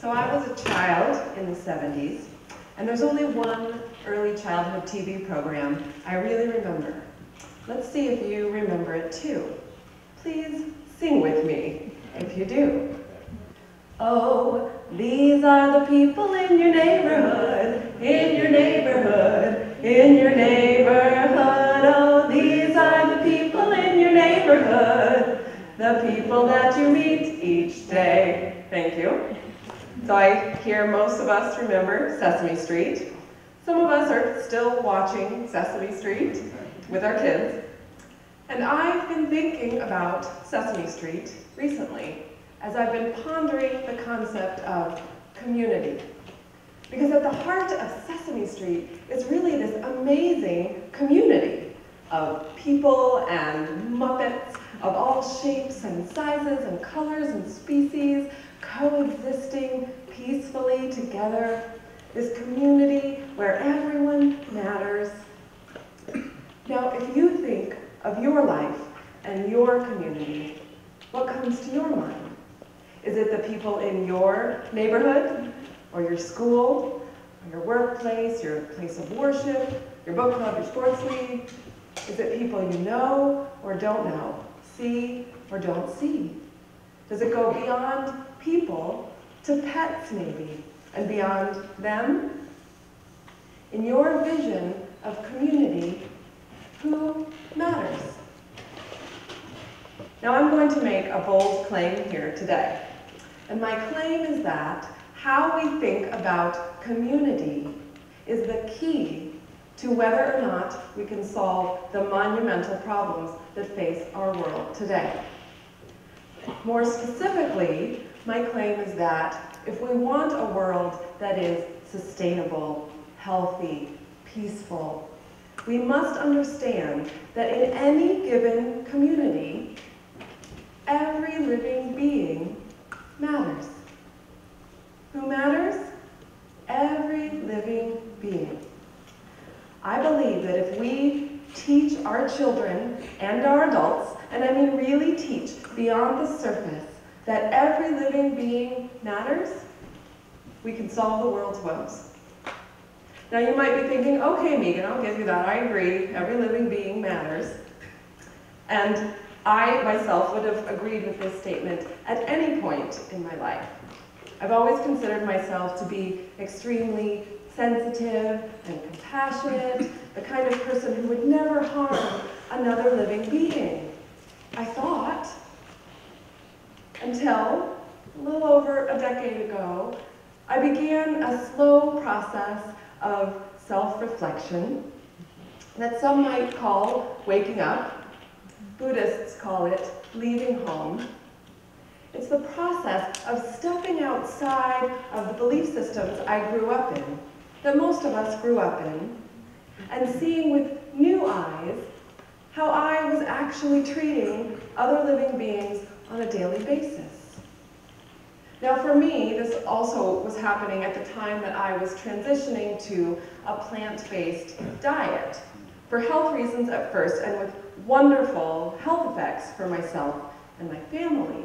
So I was a child in the 70s, and there's only one early childhood TV program I really remember. Let's see if you remember it too. Please sing with me if you do. Oh, these are the people in your neighborhood, in your neighborhood, in your neighborhood. Oh, these are the people in your neighborhood, the people that you meet each day. Thank you. So I hear most of us remember Sesame Street. Some of us are still watching Sesame Street with our kids. And I've been thinking about Sesame Street recently as I've been pondering the concept of community. Because at the heart of Sesame Street is really this amazing community of people and Muppets of all shapes and sizes and colors and species coexisting peacefully together. This community where everyone matters. Now, if you think of your life and your community, what comes to your mind? Is it the people in your neighborhood, or your school, or your workplace, your place of worship, your book club, your sports league? Is it people you know or don't know, see or don't see? Does it go beyond people to pets maybe, and beyond them? In your vision of community, who matters? Now I'm going to make a bold claim here today. And my claim is that how we think about community is the key to whether or not we can solve the monumental problems that face our world today. More specifically, my claim is that if we want a world that is sustainable, healthy, peaceful, we must understand that in any given community, every living being matters. Who matters? Every living being. I believe that if we teach our children and our adults, and I mean really teach beyond the surface, that every living being matters, we can solve the world's woes. Now you might be thinking, okay, Megan, I'll give you that. I agree, every living being matters. And I myself would have agreed with this statement at any point in my life. I've always considered myself to be extremely sensitive and compassionate, the kind of person who would never harm another living being. I thought, until a little over a decade ago, I began a slow process of self-reflection that some might call waking up. Buddhists call it leaving home. It's the process of stepping outside of the belief systems I grew up in, that most of us grew up in, and seeing with new eyes how I was actually treating other living beings on a daily basis. Now for me, this also was happening at the time that I was transitioning to a plant-based diet, for health reasons at first, and with wonderful health effects for myself and my family.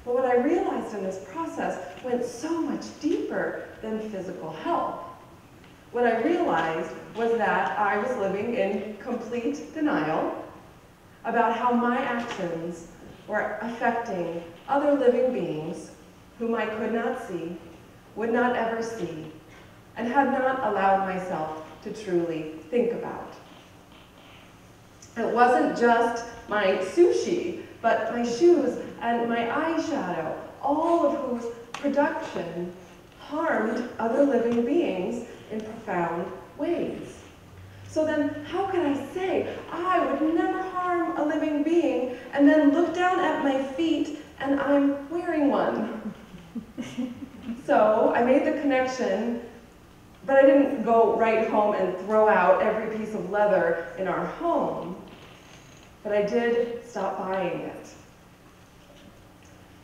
But what I realized in this process went so much deeper than physical health. What I realized was that I was living in complete denial about how my actions were affecting other living beings whom I could not see, would not ever see, and had not allowed myself to truly think about. It wasn't just my sushi, but my shoes and my eyeshadow, all of whose production harmed other living beings in profound ways. So then, how can I say I would never harm a living being and then look down at my feet and I'm wearing one? So I made the connection, but I didn't go right home and throw out every piece of leather in our home. But I did stop buying it.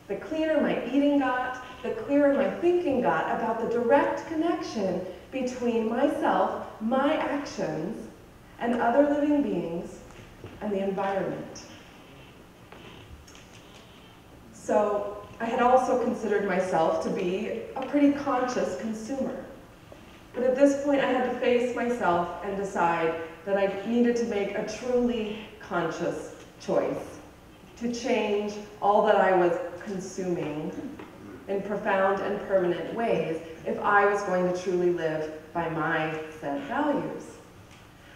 The cleaner my eating got, the clearer my thinking got about the direct connection between myself, my actions, and other living beings, and the environment. So I had also considered myself to be a pretty conscious consumer. But at this point, I had to face myself and decide that I needed to make a truly conscious choice to change all that I was consuming in profound and permanent ways if I was going to truly live by my set values.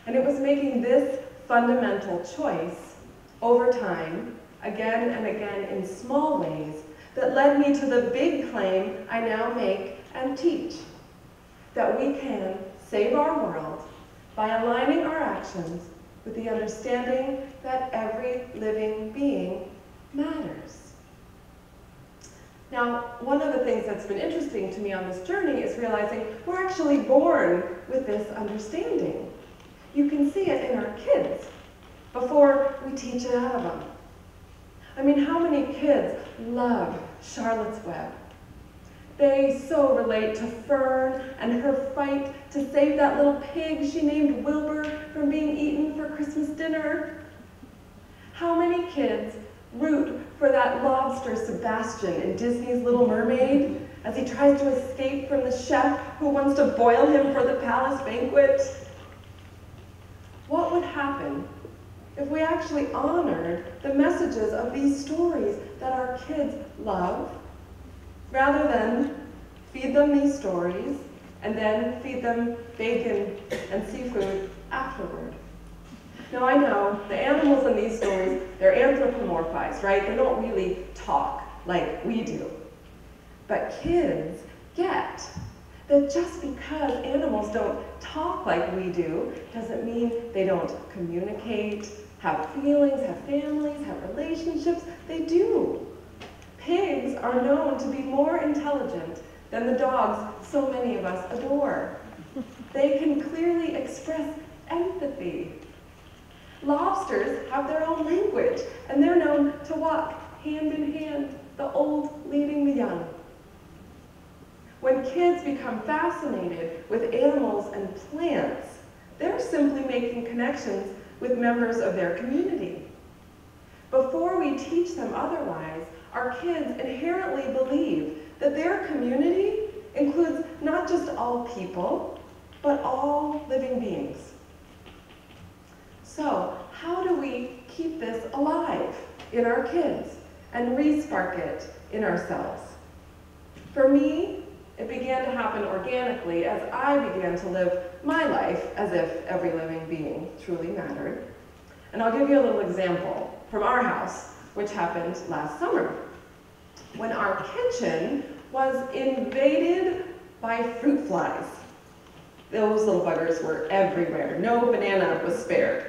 And it was making this fundamental choice over time, again and again in small ways, that led me to the big claim I now make and teach, that we can save our world by aligning our actions with the understanding that every living being matters. Now, one of the things that's been interesting to me on this journey is realizing we're actually born with this understanding. You can see it in our kids before we teach it out of them. I mean, how many kids love Charlotte's Web? They so relate to Fern and her fight to save that little pig she named Wilbur from being eaten for Christmas dinner. How many kids root for that lobster Sebastian in Disney's Little Mermaid as he tries to escape from the chef who wants to boil him for the palace banquet? What would happen if we actually honored the messages of these stories that our kids love, rather than feed them these stories and then feed them bacon and seafood afterward? Now, I know the animals in these stories, they're anthropomorphized, right? They don't really talk like we do. But kids get that just because animals don't talk like we do doesn't mean they don't communicate, have feelings, have families, have relationships. They do. Pigs are known to be more intelligent than the dogs so many of us adore. They can clearly express empathy. Lobsters have their own language, and they're known to walk hand in hand, the old leading the young. When kids become fascinated with animals and plants, they're simply making connections with members of their community. Before we teach them otherwise, our kids inherently believe that their community includes not just all people, but all living beings. So, how do we keep this alive in our kids and re-spark it in ourselves? For me, it began to happen organically as I began to live my life as if every living being truly mattered. And I'll give you a little example from our house, which happened last summer, when our kitchen was invaded by fruit flies. Those little buggers were everywhere. No banana was spared.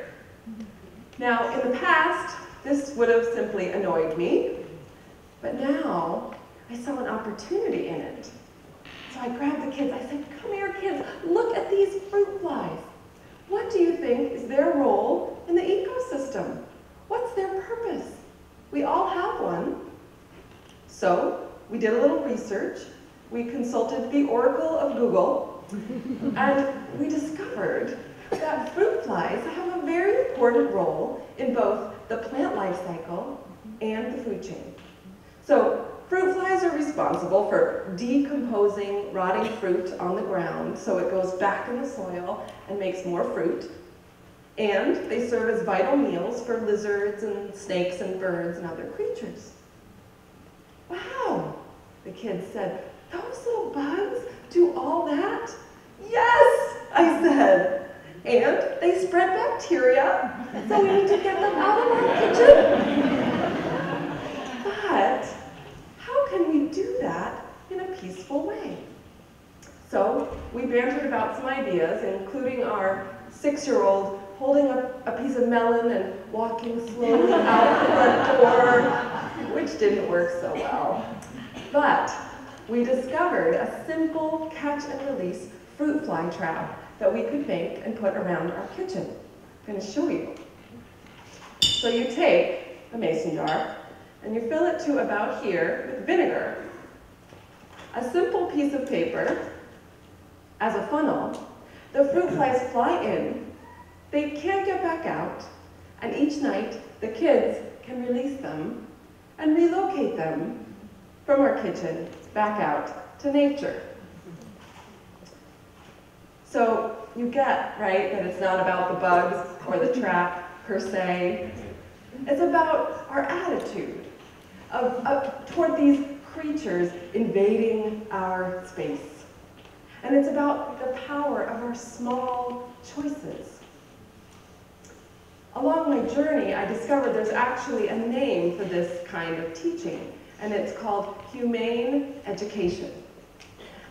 Now, in the past, this would have simply annoyed me, but now I saw an opportunity in it. So I grabbed the kids. I said, "Come here, kids. Look at these fruit flies. What do you think is their role in the ecosystem? What's their purpose? We all have one." So we did a little research. We consulted the Oracle of Google, and we discovered that fruit flies have a very important role in both the plant life cycle and the food chain. So fruit flies are responsible for decomposing rotting fruit on the ground so it goes back in the soil and makes more fruit. And they serve as vital meals for lizards and snakes and birds and other creatures. "Wow," the kids said, "those little bugs do all that?" "Yes," I said. "And they spread bacteria, so we need to get them out of our kitchen." But how can we do that in a peaceful way? So we bantered about some ideas, including our 6-year-old holding up a piece of melon and walking slowly out the front door, which didn't work so well. But we discovered a simple catch and release fruit fly trap that we could make and put around our kitchen. I'm going to show you. So you take a mason jar and you fill it to about here with vinegar, a simple piece of paper as a funnel. The fruit flies fly in, they can't get back out, and each night the kids can release them and relocate them from our kitchen back out to nature. So you get, right, that it's not about the bugs or the trap per se. It's about our attitude toward these creatures invading our space. And it's about the power of our small choices. Along my journey, I discovered there's actually a name for this kind of teaching, and it's called humane education.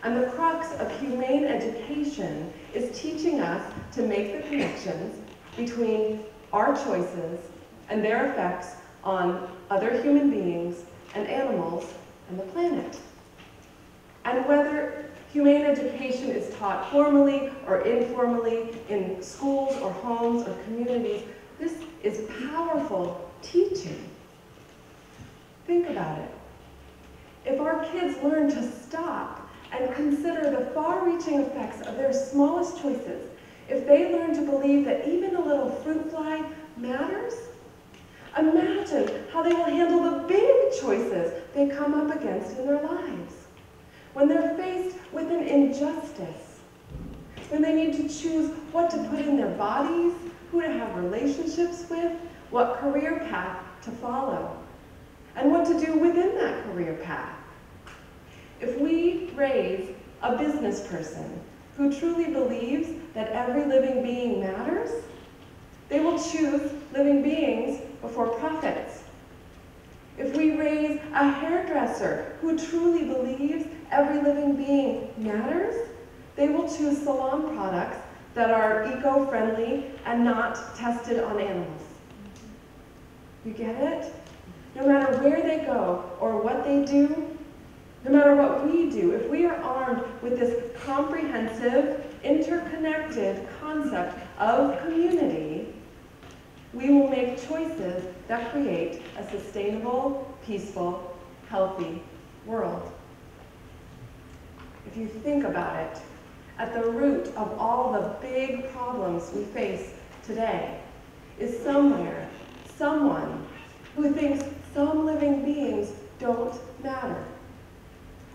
And the crux of humane education is teaching us to make the connections between our choices and their effects on other human beings and animals and the planet. And whether humane education is taught formally or informally in schools or homes or communities, this is powerful teaching. Think about it. If our kids learn to stop and consider the far-reaching effects of their smallest choices, if they learn to believe that even a little fruit fly matters, imagine how they will handle the big choices they come up against in their lives. When they're faced with an injustice, when they need to choose what to put in their bodies, who to have relationships with, what career path to follow, and what to do within that career path. If we raise a business person who truly believes that every living being matters, they will choose living beings before profits. If we raise a hairdresser who truly believes every living being matters, they will choose salon products that are eco-friendly and not tested on animals. You get it? No matter where they go or what they do, no matter what we do, if we are armed with this comprehensive, interconnected concept of community, we will make choices that create a sustainable, peaceful, healthy world. If you think about it, at the root of all the big problems we face today is somewhere, someone who thinks some living beings don't matter.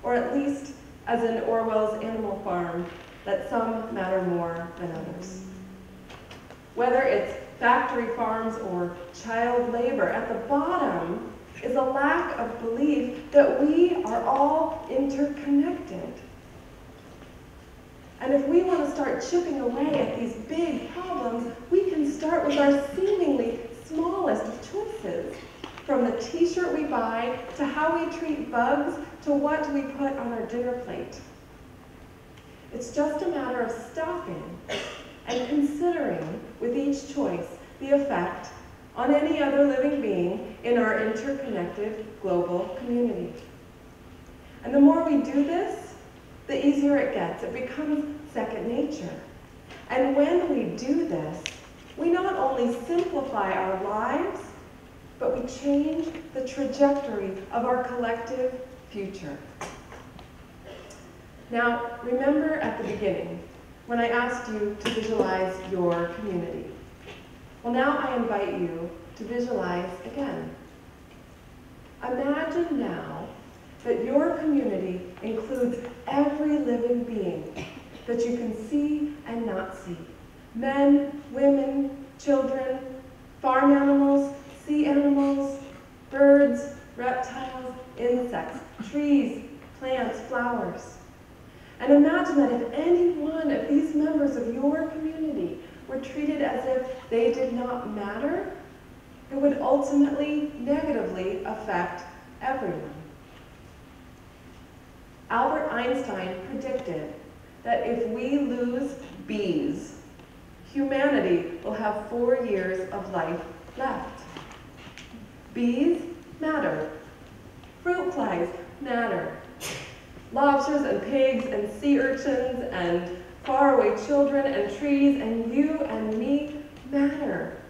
Or at least, as in Orwell's Animal Farm, that some matter more than others. Whether it's factory farms or child labor, at the bottom is a lack of belief that we are all interconnected. And if we want to start chipping away at these big problems, we can start with our seemingly smallest of choices. From the t-shirt we buy, to how we treat bugs, to what we put on our dinner plate. It's just a matter of stopping and considering with each choice the effect on any other living being in our interconnected global community. And the more we do this, the easier it gets. It becomes second nature. And when we do this, we not only simplify our lives, but we change the trajectory of our collective future. Now, remember at the beginning, when I asked you to visualize your community. Well, now I invite you to visualize again. Imagine now that your community includes every living being that you can see and not see. Men, women, children, farm animals, sea animals, birds, reptiles, insects, trees, plants, flowers. And imagine that if any one of these members of your community were treated as if they did not matter, it would ultimately negatively affect everyone. Albert Einstein predicted that if we lose bees, humanity will have 4 years of life left. Bees matter. Fruit flies matter. Lobsters and pigs and sea urchins and faraway children and trees and you and me matter.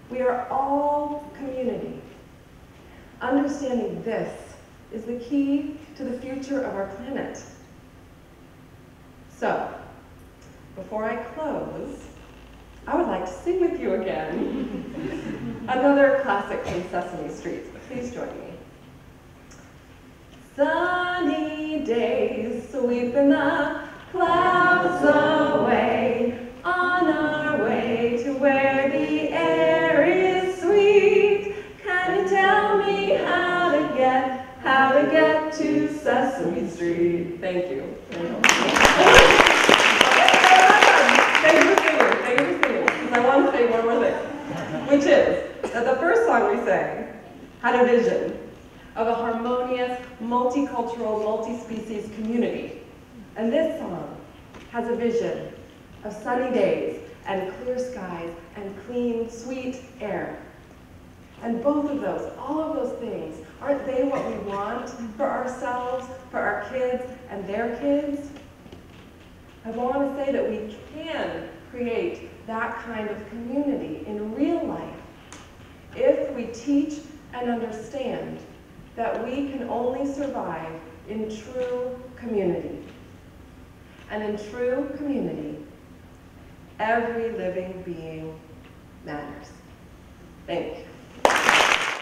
We are all community. Understanding this is the key to the future of our planet. So, before I close, I would like to sing with you again. Another classic from Sesame Street. Please join me. Sunny days, sweeping the clouds away, on our way to where the air is sweet. Can you tell me how to get to Sesame Street? Thank you. Thank you for singing, because I want to say one more thing, which is that the first song we sang had a vision of a harmonious, multicultural, multi-species community. And this song has a vision of sunny days and clear skies and clean, sweet air. And both of those, all of those things, aren't they what we want for ourselves, for our kids, and their kids? I want to say that we can create that kind of community in real life if we teach and understand that we can only survive in true community. And in true community, every living being matters. Thank you.